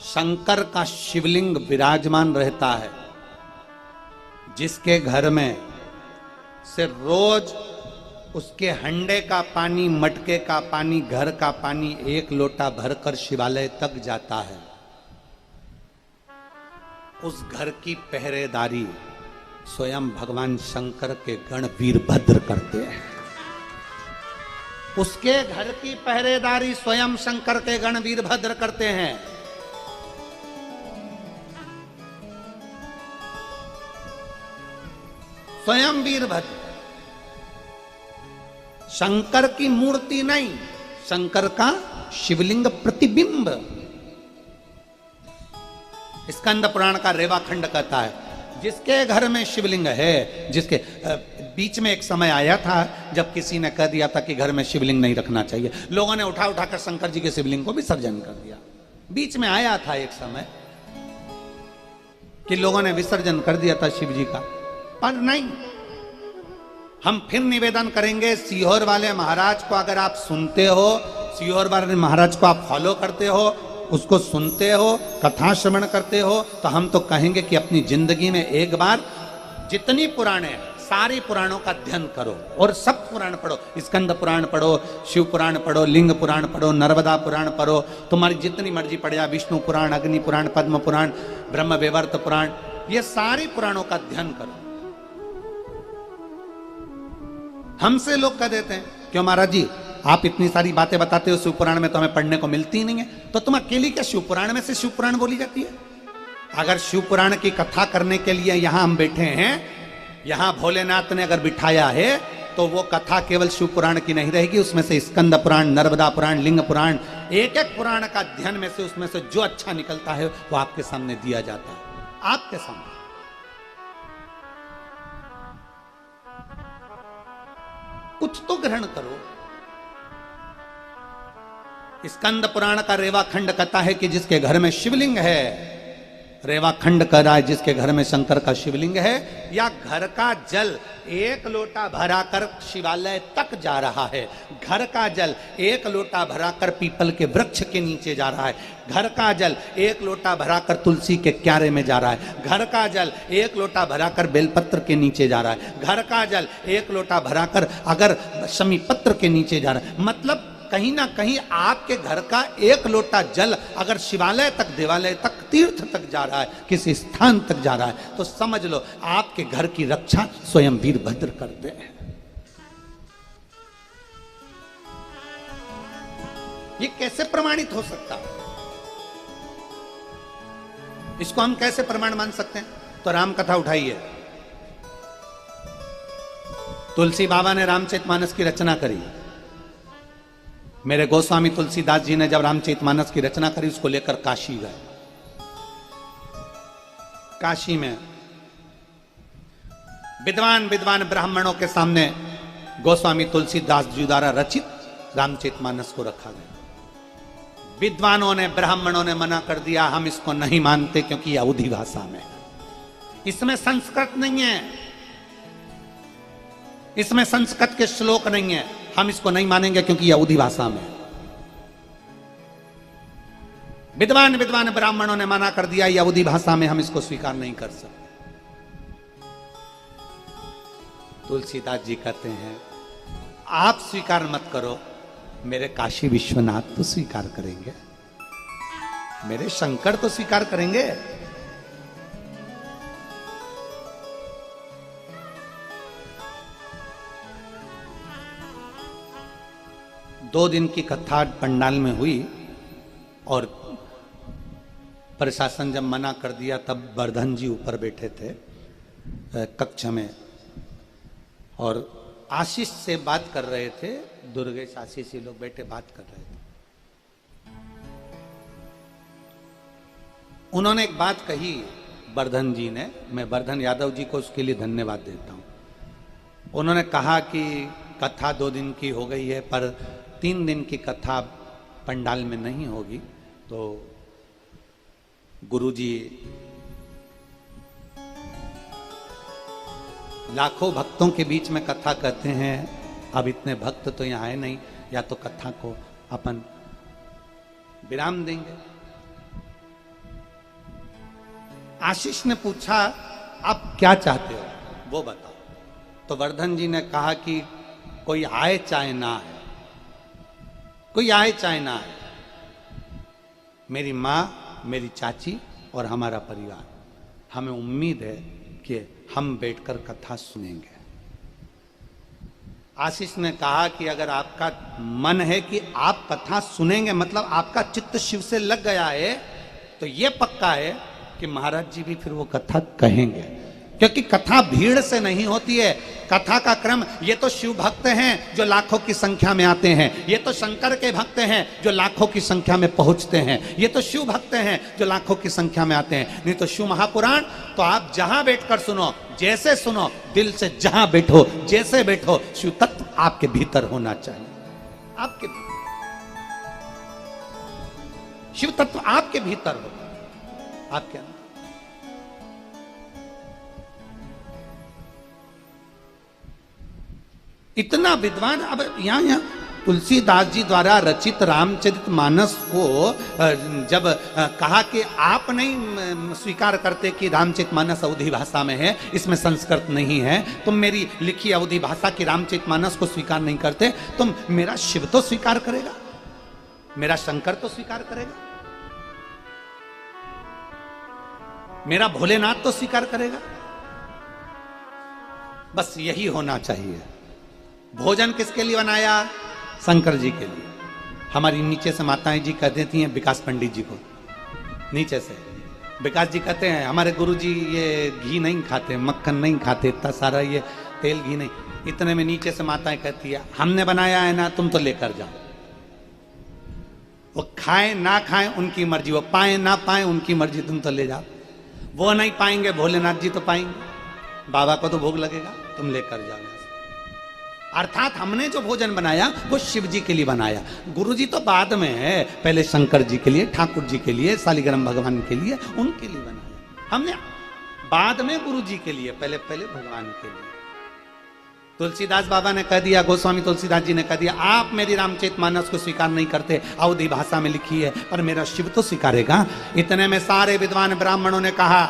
शंकर का शिवलिंग विराजमान रहता है, जिसके घर में से रोज उसके हंडे का पानी, मटके का पानी, घर का पानी एक लोटा भरकर शिवालय तक जाता है, उस घर की पहरेदारी स्वयं भगवान शंकर के गण वीरभद्र करते हैं। उसके घर की पहरेदारी स्वयं शंकर के गण वीरभद्र करते हैं। स्वयं वीरभद्र, शंकर की मूर्ति नहीं, शंकर का शिवलिंग प्रतिबिंब। स्कंद पुराण का रेवाखंड कहता है, जिसके घर में शिवलिंग है, जिसके बीच में एक समय आया था जब किसी ने कह दिया था कि घर में शिवलिंग नहीं रखना चाहिए, लोगों ने उठा उठाकर शंकर जी के शिवलिंग को विसर्जन कर दिया। बीच में आया था एक समय कि लोगों ने विसर्जन कर दिया था शिव जी का, पर नहीं। हम फिर निवेदन करेंगे, सीहोर वाले महाराज को अगर आप सुनते हो, सीहोर वाले महाराज को आप फॉलो करते हो, उसको सुनते हो, कथा श्रवण करते हो, तो हम तो कहेंगे कि अपनी जिंदगी में एक बार जितनी पुराणे सारे पुराणों का अध्ययन करो और सब पुराण पढ़ो। स्कंद पुराण पढ़ो, शिव पुराण पढ़ो, लिंग पुराण पढ़ो, नर्मदा पुराण पढ़ो, तुम्हारी जितनी मर्जी पढ़े, विष्णु पुराण, अग्नि पुराण, पद्म पुराण, ब्रह्म वैवर्त पुराण, ये सारे पुराणों का अध्ययन करो। हमसे लोग कह देते हैं, क्यों महाराज जी आप इतनी सारी बातें बताते हो, शिव पुराण में तो हमें पढ़ने को मिलती ही नहीं है, तो तुम अकेली क्या शिव पुराण में से शिव पुराण बोली जाती है? अगर शिव पुराण की कथा करने के लिए यहां हम बैठे हैं, यहां भोलेनाथ ने अगर बिठाया है, तो वो कथा केवल शिव पुराण की नहीं रहेगी, उसमें से स्कंद पुराण, नर्मदा पुराण, लिंग पुराण, एक एक पुराण का अध्ययन में से उसमें से जो अच्छा निकलता है वो आपके सामने दिया जाता है, आपके सामने। कुछ तो ग्रहण करो। स्कंद पुराण का रेवाखंड कहता है कि जिसके घर में शिवलिंग है, रेवाखंड कह रहा है जिसके घर में शंकर का शिवलिंग है, या घर का जल एक लोटा भराकर शिवालय तक जा रहा है, घर का जल एक लोटा भराकर पीपल के वृक्ष के नीचे जा रहा है, घर का जल एक लोटा भराकर तुलसी के क्यारे में जा रहा है, घर का जल एक लोटा भराकर बेलपत्र के नीचे जा रहा है, घर का जल एक लोटा भराकर अगर शमी पत्र के नीचे जा रहा है। मतलब कहीं ना कहीं आपके घर का एक लोटा जल अगर शिवालय तक, देवालय तक, तीर्थ तक जा रहा है, किसी स्थान तक जा रहा है, तो समझ लो आपके घर की रक्षा स्वयं वीरभद्र करते हैं। ये कैसे प्रमाणित हो सकता है? इसको हम कैसे प्रमाण मान सकते हैं? तो राम कथा उठाइए। तुलसी बाबा ने रामचरितमानस की रचना करी। मेरे गोस्वामी तुलसीदास जी ने जब रामचरितमानस की रचना करी, उसको लेकर काशी गए। काशी में विद्वान विद्वान ब्राह्मणों के सामने गोस्वामी तुलसीदास जी द्वारा रचित रामचरितमानस को रखा गया। विद्वानों ने, ब्राह्मणों ने मना कर दिया, हम इसको नहीं मानते क्योंकि यह अवधी भाषा में है, इसमें संस्कृत नहीं है, इसमें संस्कृत के श्लोक नहीं है, हम इसको नहीं मानेंगे क्योंकि यह अवधी भाषा में। विद्वान विद्वान ब्राह्मणों ने मना कर दिया, यह अवधी भाषा में, हम इसको स्वीकार नहीं कर सकते। तुलसीदास जी कहते हैं, आप स्वीकार मत करो, मेरे काशी विश्वनाथ तो स्वीकार करेंगे, मेरे शंकर तो स्वीकार करेंगे। दो दिन की कथा पंडाल में हुई और प्रशासन जब मना कर दिया, तब वर्धन जी ऊपर बैठे थे कक्ष में और आशीष से बात कर रहे थे। दुर्गेश, आशीष, ये लोग बैठे बात कर रहे थे। उन्होंने एक बात कही वर्धन जी ने, मैं वर्धन यादव जी को उसके लिए धन्यवाद देता हूं। उन्होंने कहा कि कथा 2 दिन की हो गई है, पर 3 दिन की कथा पंडाल में नहीं होगी, तो गुरुजी लाखों भक्तों के बीच में कथा कहते हैं, अब इतने भक्त तो यहाँ है नहीं, या तो कथा को अपन विराम देंगे। आशीष ने पूछा आप क्या चाहते हो, वो बताओ। तो वर्धन जी ने कहा कि कोई आए चाहे ना आए, कोई आए चाहे ना आए, मेरी माँ, मेरी चाची और हमारा परिवार, हमें उम्मीद है कि हम बैठकर कथा सुनेंगे। आशीष ने कहा कि अगर आपका मन है कि आप कथा सुनेंगे, मतलब आपका चित्त शिव से लग गया है, तो यह पक्का है कि महाराज जी भी फिर वो कथा कहेंगे, क्योंकि कथा भीड़ से नहीं होती है। कथा का क्रम, ये तो शिव भक्त हैं जो लाखों की संख्या में आते हैं, ये तो शंकर के भक्त हैं जो लाखों की संख्या में पहुंचते हैं, ये तो शिव भक्त हैं जो लाखों की संख्या में आते हैं। नहीं तो शिव महापुराण तो आप जहां बैठकर सुनो, जैसे सुनो, दिल से जहां बैठो, जैसे बैठो, शिव तत्व आपके भीतर होना चाहिए। आपके शिव तत्व आपके भीतर हो, आपके अंदर। इतना विद्वान। अब यहां तुलसीदास जी द्वारा रचित रामचरितमानस को जब कहा कि आप नहीं स्वीकार करते कि रामचरितमानस अवधी भाषा में है, इसमें संस्कृत नहीं है, तुम मेरी लिखी अवधी भाषा की रामचरितमानस को स्वीकार नहीं करते, तुम मेरा शिव तो स्वीकार करेगा, मेरा शंकर तो स्वीकार करेगा, मेरा भोलेनाथ तो स्वीकार करेगा। बस यही होना चाहिए। भोजन किसके लिए बनाया? शंकर जी के लिए। हमारी नीचे से माताएं जी कह देती हैं विकास पंडित जी को, नीचे से विकास जी कहते हैं हमारे गुरु जी ये घी नहीं खाते, मक्खन नहीं खाते, इतना सारा ये तेल घी नहीं। इतने में नीचे से माताएं कहती है हमने बनाया है ना, तुम तो लेकर जाओ। वो खाएं ना खाएं उनकी मर्जी, वो पाए ना पाए उनकी मर्जी, तुम तो ले जाओ। वो नहीं पाएंगे, भोलेनाथ जी तो पाएंगे, बाबा को तो भोग लगेगा, तुम लेकर जाओ। अर्थात हमने जो भोजन बनाया वो शिव जी के लिए बनाया, गुरु जी तो बाद में है, पहले शंकर जी के लिए, ठाकुर जी के लिए, शालिग्राम भगवान के लिए, उनके लिए बनाया हमने, बाद में गुरु जी के लिए, पहले पहले भगवान के लिए। तुलसीदास बाबा ने कह दिया, गोस्वामी तुलसीदास जी ने कह दिया, आप मेरी रामचरितमानस को स्वीकार नहीं करते, अवधी भाषा में लिखी है, पर मेरा शिव तो स्वीकारेगा। इतने में सारे विद्वान ब्राह्मणों ने कहा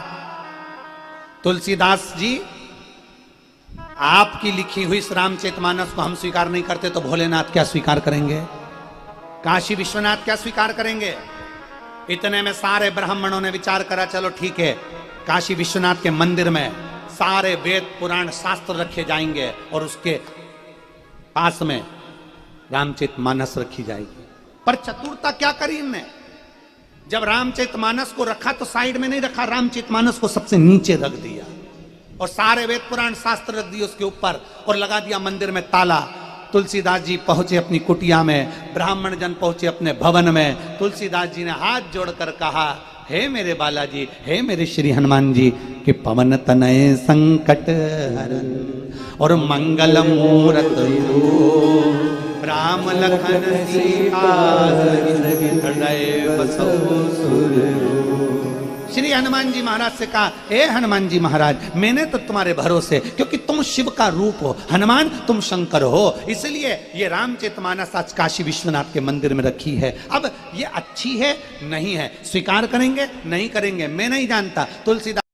तुलसीदास जी आपकी लिखी हुई इस रामचरितमानस को हम स्वीकार नहीं करते तो भोलेनाथ क्या स्वीकार करेंगे, काशी विश्वनाथ क्या स्वीकार करेंगे। इतने में सारे ब्राह्मणों ने विचार करा, चलो ठीक है, काशी विश्वनाथ के मंदिर में सारे वेद पुराण शास्त्र रखे जाएंगे और उसके पास में रामचरितमानस रखी जाएगी। पर चतुरता क्या करी इनने, जब रामचरितमानस को रखा तो साइड में नहीं रखा, रामचरितमानस को सबसे नीचे रख दिया और सारे वेद पुराण शास्त्र रख दिए उसके ऊपर और लगा दिया मंदिर में ताला। तुलसीदास जी पहुंचे अपनी कुटिया में, ब्राह्मण जन पहुंचे अपने भवन में। तुलसीदास जी ने हाथ जोड़कर कहा, हे मेरे बालाजी, हे मेरे श्री हनुमान जी, कि पवन तनय संकट हरन और मंगल मूरत राम लखन सीता हृदय बसो सुर। श्री हनुमान जी महाराज से कहा, हे हनुमान जी महाराज, मैंने तो तुम्हारे भरोसे, क्योंकि तुम शिव का रूप हो, हनुमान तुम शंकर हो, इसलिए ये रामचरितमानस आज काशी विश्वनाथ के मंदिर में रखी है। अब ये अच्छी है नहीं है, स्वीकार करेंगे नहीं करेंगे मैं नहीं जानता। तुलसीदास